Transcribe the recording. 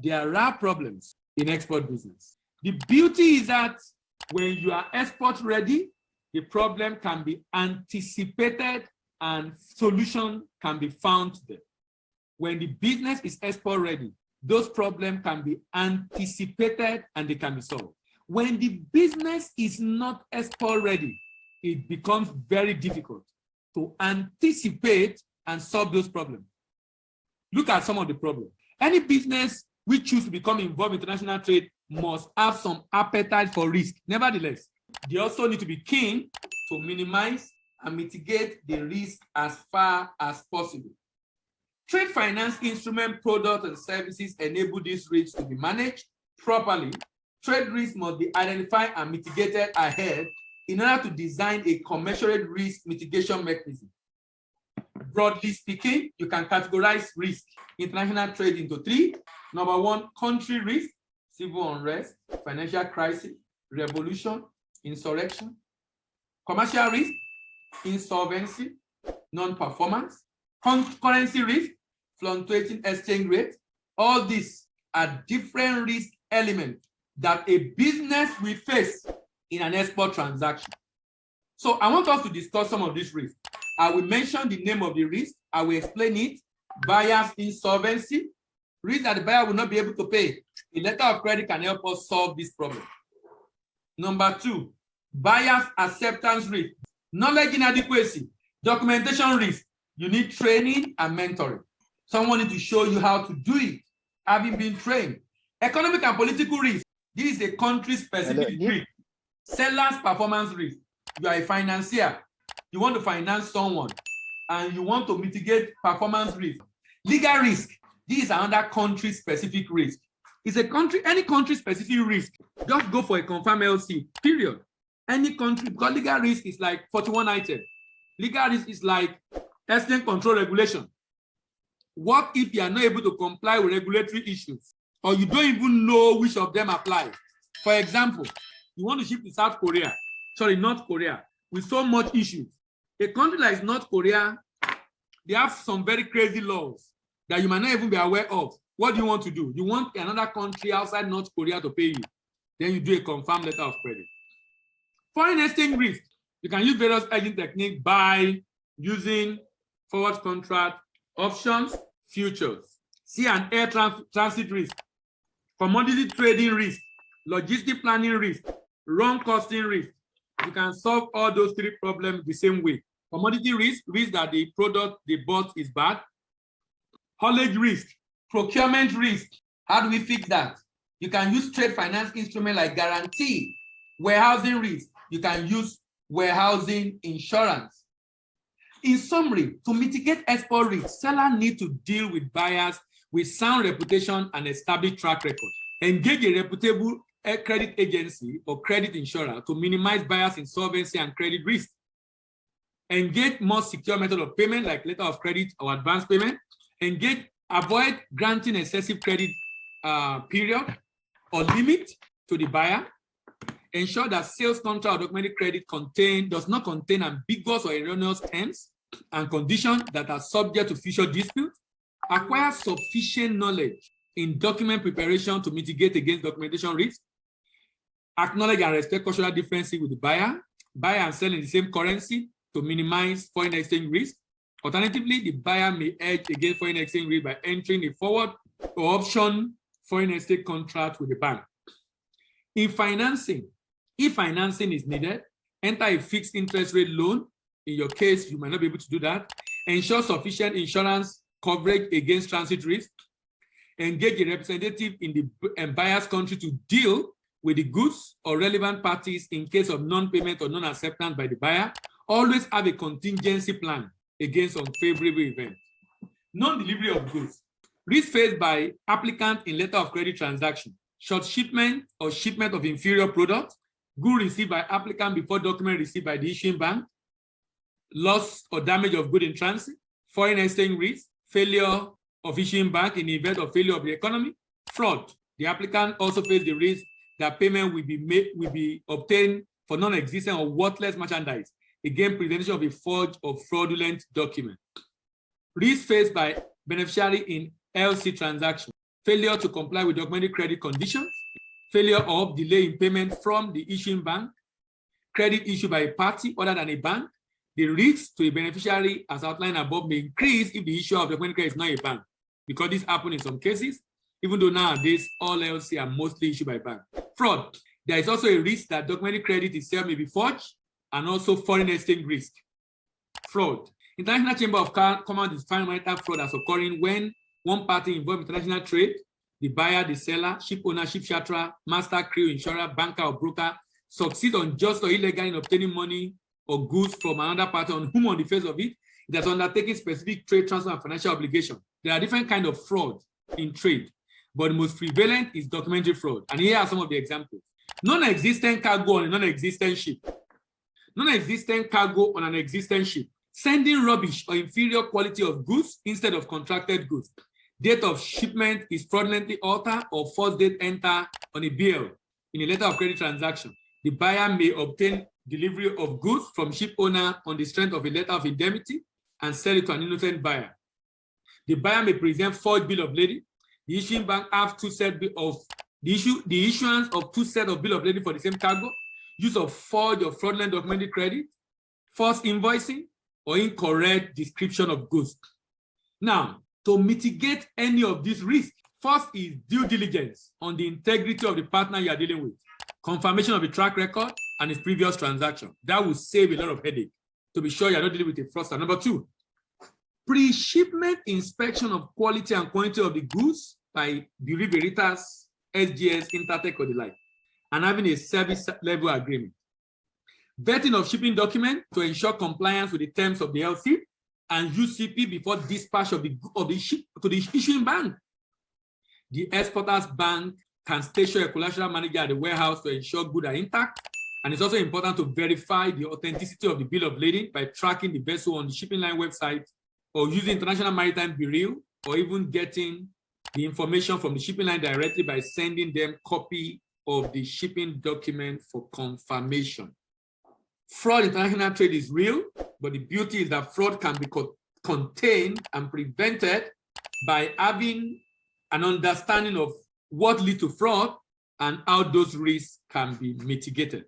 There are problems in export business. The beauty is that when you are export ready, the problem can be anticipated and solution can be found there. When the business is export ready, those problems can be anticipated and they can be solved. When the business is not export ready, it becomes very difficult to anticipate and solve those problems. Look at some of the problems. Any business which choose to become involved in international trade must have some appetite for risk. Nevertheless, they also need to be keen to minimize and mitigate the risk as far as possible. Trade finance instrument products and services enable these risks to be managed properly. Trade risk must be identified and mitigated ahead in order to design a commensurate risk mitigation mechanism. Broadly speaking, you can categorize risk, international trade into three. Number one, country risk, civil unrest, financial crisis, revolution, insurrection. Commercial risk, insolvency, non-performance. Currency risk, fluctuating exchange rate. All these are different risk elements that a business will face in an export transaction. So I want us to discuss some of these risks. I will mention the name of the risk. I will explain it. Buyer's insolvency, risk that the buyer will not be able to pay. A letter of credit can help us solve this problem. Number two, buyer's acceptance risk, knowledge inadequacy, documentation risk. You need training and mentoring. Someone needs to show you how to do it, having been trained. Economic and political risk. This is a country-specific risk. Seller's performance risk. You are a financier. You want to finance someone, and you want to mitigate performance risk. Legal risk. This is another country-specific risk. It's a country, any country-specific risk. Just go for a confirmed LC, period. Any country, because legal risk is like 41 items. Legal risk is like exchange control regulation. What if you are not able to comply with regulatory issues, or you don't even know which of them apply? For example, you want to ship to South Korea, sorry, North Korea, with so much issues. A country like North Korea, they have some very crazy laws that you might not even be aware of. What do you want to do? You want another country outside North Korea to pay you. Then you do a confirmed letter of credit. Foreign exchange risk. You can use various hedging techniques by using forward contract, options, futures. Sea and air transit risk, commodity trading risk, logistic planning risk, wrong costing risk. You can solve all those three problems the same way. Commodity risk, risk that the product they bought is bad. Haulage risk, procurement risk. How do we fix that? You can use trade finance instruments like guarantee. Warehousing risk, you can use warehousing insurance. In summary, to mitigate export risk, sellers need to deal with buyers with sound reputation and established track record. Engage a reputable credit agency or credit insurer to minimize buyers' insolvency and credit risk. Engage more secure method of payment like letter of credit or advance payment. Avoid granting excessive credit period or limit to the buyer. Ensure that sales contract or documented credit does not contain ambiguous or erroneous terms and conditions that are subject to future dispute. Acquire sufficient knowledge in document preparation to mitigate against documentation risk. Acknowledge and respect cultural differences with the buyer. Buy and sell in the same currency to minimize foreign exchange risk. Alternatively, the buyer may hedge against foreign exchange risk by entering a forward or option foreign exchange contract with the bank. In financing, if financing is needed, enter a fixed interest rate loan. In your case, you might not be able to do that. Ensure sufficient insurance coverage against transit risk. Engage a representative in the buyer's country to deal with the goods or relevant parties in case of non-payment or non-acceptance by the buyer. Always have a contingency plan against unfavorable events. Non-delivery of goods. Risk faced by applicant in letter of credit transaction. Short shipment or shipment of inferior product. Good received by applicant before document received by the issuing bank. Loss or damage of good in transit. Foreign exchange risk. Failure of issuing bank in the event of failure of the economy. Fraud. The applicant also faces the risk that payment will be obtained for non-existent or worthless merchandise. Again, presentation of a forged or fraudulent document. Risk faced by beneficiary in LC transaction. failure to comply with documented credit conditions, failure or delay in payment from the issuing bank, credit issued by a party other than a bank. The risk to a beneficiary, as outlined above, may increase if the issuer of documented credit is not a bank, because this happens in some cases, even though nowadays all LLC are mostly issued by bank. Fraud. There is also a risk that documented credit itself may be forged, and also foreign exchange risk. Fraud. International Chamber of Commerce defines maritime fraud as occurring when one party involved in international trade, the buyer, the seller, ship owner, ship charterer, master, crew, insurer, banker, or broker, succeed unjust or illegal in obtaining money or goods from another party on whom, on the face of it, it has undertaken specific trade, transfer, and financial obligation. There are different kinds of fraud in trade, but the most prevalent is documentary fraud. And here are some of the examples. Non-existent cargo on a non-existent ship. Non-existent cargo on an existent ship. Sending rubbish or inferior quality of goods instead of contracted goods. Date of shipment is fraudulently altered or false date enter on a bill in a letter of credit transaction. The buyer may obtain delivery of goods from ship owner on the strength of a letter of indemnity and sell it to an innocent buyer. The buyer may present forged bill of lading. The issuing bank have two sets of the issuance of two sets of bill of lading for the same cargo, use of forged or fraudulent documented credit, false invoicing, or incorrect description of goods. Now, to mitigate any of these risks, first is due diligence on the integrity of the partner you are dealing with, confirmation of the track record and its previous transaction. That will save a lot of headache to be sure you're not dealing with a fraudster. Number two, pre-shipment inspection of quality and quantity of the goods by Bureau Veritas, SGS, Intertech, or the like, and having a service level agreement. Vetting of shipping documents to ensure compliance with the terms of the LC, and UCP before dispatch of the ship to the issuing bank. The exporter's bank can station a collateral manager at the warehouse to ensure goods are intact. And it's also important to verify the authenticity of the bill of lading by tracking the vessel on the shipping line website, or using International Maritime Bureau, or even getting the information from the shipping line directly by sending them a copy of the shipping document for confirmation. Fraud in international trade is real, but the beauty is that fraud can be contained and prevented by having an understanding of what leads to fraud and how those risks can be mitigated.